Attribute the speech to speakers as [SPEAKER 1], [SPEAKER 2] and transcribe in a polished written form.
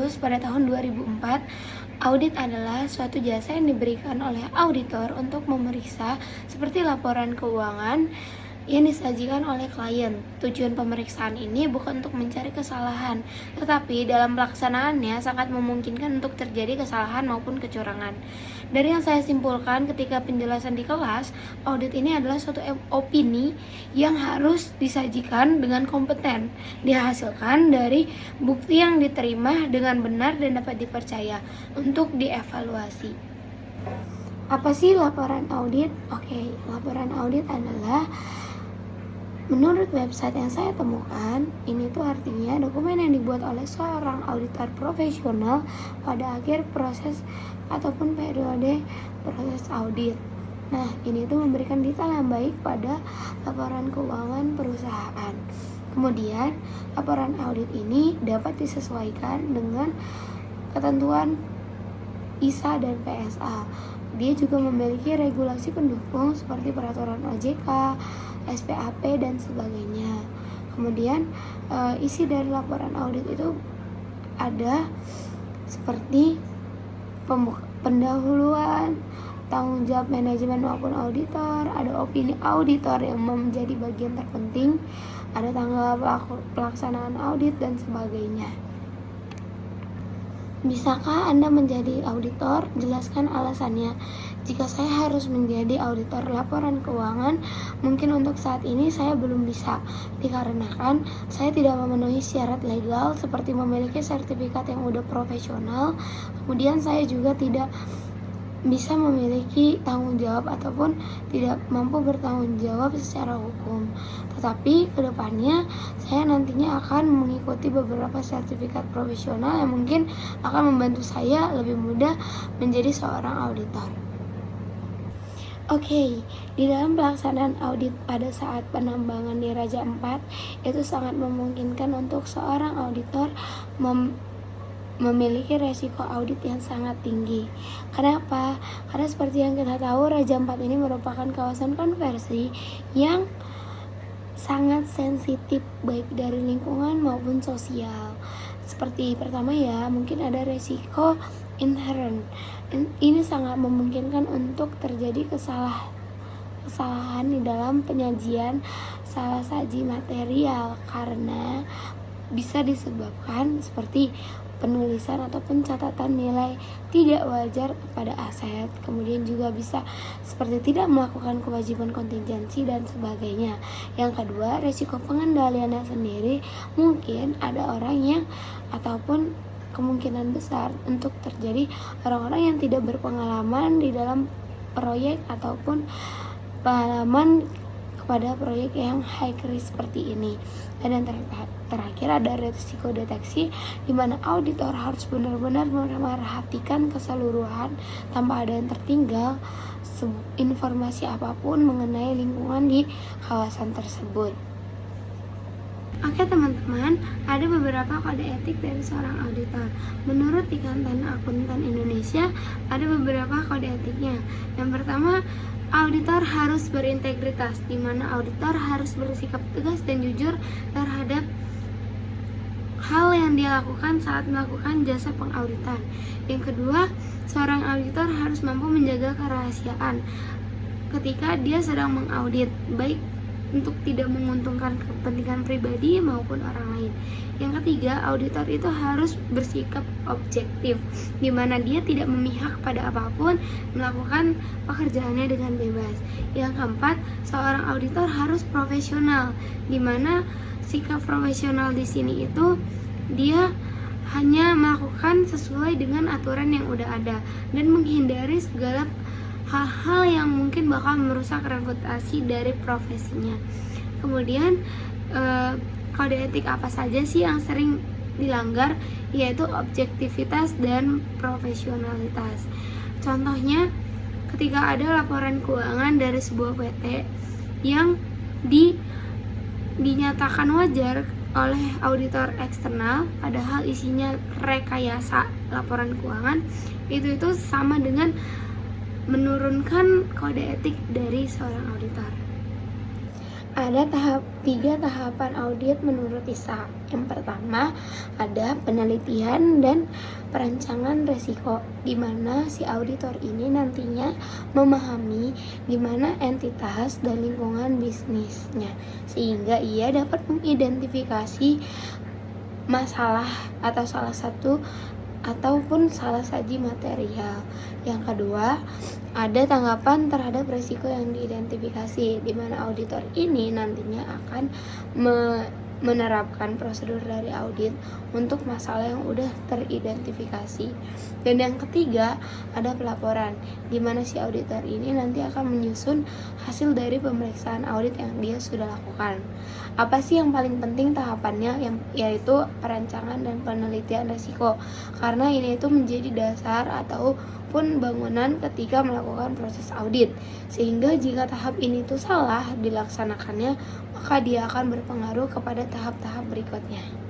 [SPEAKER 1] lulus pada tahun 2004, audit adalah suatu jasa yang diberikan oleh auditor untuk memeriksa seperti laporan keuangan yang disajikan oleh klien. Tujuan pemeriksaan ini bukan untuk mencari kesalahan, tetapi dalam pelaksanaannya sangat memungkinkan untuk terjadi kesalahan maupun kecurangan. Dari yang saya simpulkan ketika penjelasan di kelas, audit ini adalah suatu opini yang harus disajikan dengan kompeten, dihasilkan dari bukti yang diterima dengan benar dan dapat dipercaya untuk dievaluasi. Apa sih laporan audit? Oke, laporan audit adalah menurut website yang saya temukan, ini tuh artinya dokumen yang dibuat oleh seorang auditor profesional pada akhir proses ataupun periode proses audit. Nah, ini tuh memberikan detail yang baik pada laporan keuangan perusahaan. Kemudian, laporan audit ini dapat disesuaikan dengan ketentuan ISA dan PSA. Dia juga memiliki regulasi pendukung seperti peraturan OJK, SPAP, dan sebagainya. Kemudian isi dari laporan audit itu ada seperti pendahuluan, tanggung jawab manajemen maupun auditor, ada opini auditor yang menjadi bagian terpenting, ada tanggal pelaksanaan audit, dan sebagainya. Bisakah Anda menjadi auditor? Jelaskan alasannya. Jika saya harus menjadi auditor laporan keuangan, mungkin untuk saat ini saya belum bisa, dikarenakan saya tidak memenuhi syarat legal seperti memiliki sertifikat yang udah profesional. Kemudian saya juga tidak bisa memiliki tanggung jawab ataupun tidak mampu bertanggung jawab secara hukum. Tetapi kedepannya saya nantinya akan mengikuti beberapa sertifikat profesional yang mungkin akan membantu saya lebih mudah menjadi seorang auditor. Oke, di dalam pelaksanaan audit pada saat penambangan di Raja Ampat, itu sangat memungkinkan untuk seorang auditor memiliki resiko audit yang sangat tinggi. Kenapa? Karena seperti yang kita tahu, Raja Ampat ini merupakan kawasan konversi yang sangat sensitif baik dari lingkungan maupun sosial. Seperti pertama ya, mungkin ada resiko inherent. Ini sangat memungkinkan untuk terjadi kesalahan di dalam penyajian salah saji material karena bisa disebabkan seperti penulisan ataupun catatan nilai tidak wajar pada aset. Kemudian juga bisa seperti tidak melakukan kewajiban kontingensi dan sebagainya. Yang kedua, risiko pengendaliannya sendiri, mungkin ada orang yang ataupun kemungkinan besar untuk terjadi orang-orang yang tidak berpengalaman di dalam proyek ataupun pengalaman pada proyek yang high risk seperti ini. Dan yang terakhir ada risiko deteksi, di mana auditor harus benar-benar memperhatikan keseluruhan tanpa ada yang tertinggal informasi apapun mengenai lingkungan di kawasan tersebut. Oke teman-teman, ada beberapa kode etik dari seorang auditor. Menurut Ikatan Akuntan Indonesia, ada beberapa kode etiknya. Yang pertama, auditor harus berintegritas, di mana auditor harus bersikap tegas dan jujur terhadap hal yang dia lakukan saat melakukan jasa pengauditan. Yang kedua, seorang auditor harus mampu menjaga kerahasiaan ketika dia sedang mengaudit, baik untuk tidak menguntungkan kepentingan pribadi maupun orang lain. Yang ketiga, auditor itu harus bersikap objektif, di mana dia tidak memihak pada apapun, melakukan pekerjaannya dengan bebas. Yang keempat, seorang auditor harus profesional, di mana sikap profesional di sini itu dia hanya melakukan sesuai dengan aturan yang udah ada dan menghindari segala hal-hal yang mungkin bakal merusak reputasi dari profesinya. Kemudian kode etik apa saja sih yang sering dilanggar? Yaitu objektivitas dan profesionalitas. Contohnya, ketika ada laporan keuangan dari sebuah PT yang dinyatakan wajar oleh auditor eksternal, padahal isinya rekayasa laporan keuangan, itu sama dengan menurunkan kode etik dari seorang auditor. Ada tiga tahapan audit menurut ISA. Yang pertama ada penelitian dan perancangan resiko, di mana si auditor ini nantinya memahami di mana entitas dan lingkungan bisnisnya, sehingga ia dapat mengidentifikasi masalah atau salah satu ataupun salah saji material. Yang kedua, ada tanggapan terhadap risiko yang diidentifikasi, di mana auditor ini nantinya akan menerapkan prosedur dari audit untuk masalah yang udah teridentifikasi. Dan yang ketiga, ada pelaporan, di mana si auditor ini nanti akan menyusun hasil dari pemeriksaan audit yang dia sudah lakukan. Apa sih yang paling penting tahapannya? Yaitu perancangan dan penelitian risiko, karena ini itu menjadi dasar ataupun bangunan ketika melakukan proses audit, sehingga jika tahap ini tuh salah dilaksanakannya, maka dia akan berpengaruh kepada tahap-tahap berikutnya.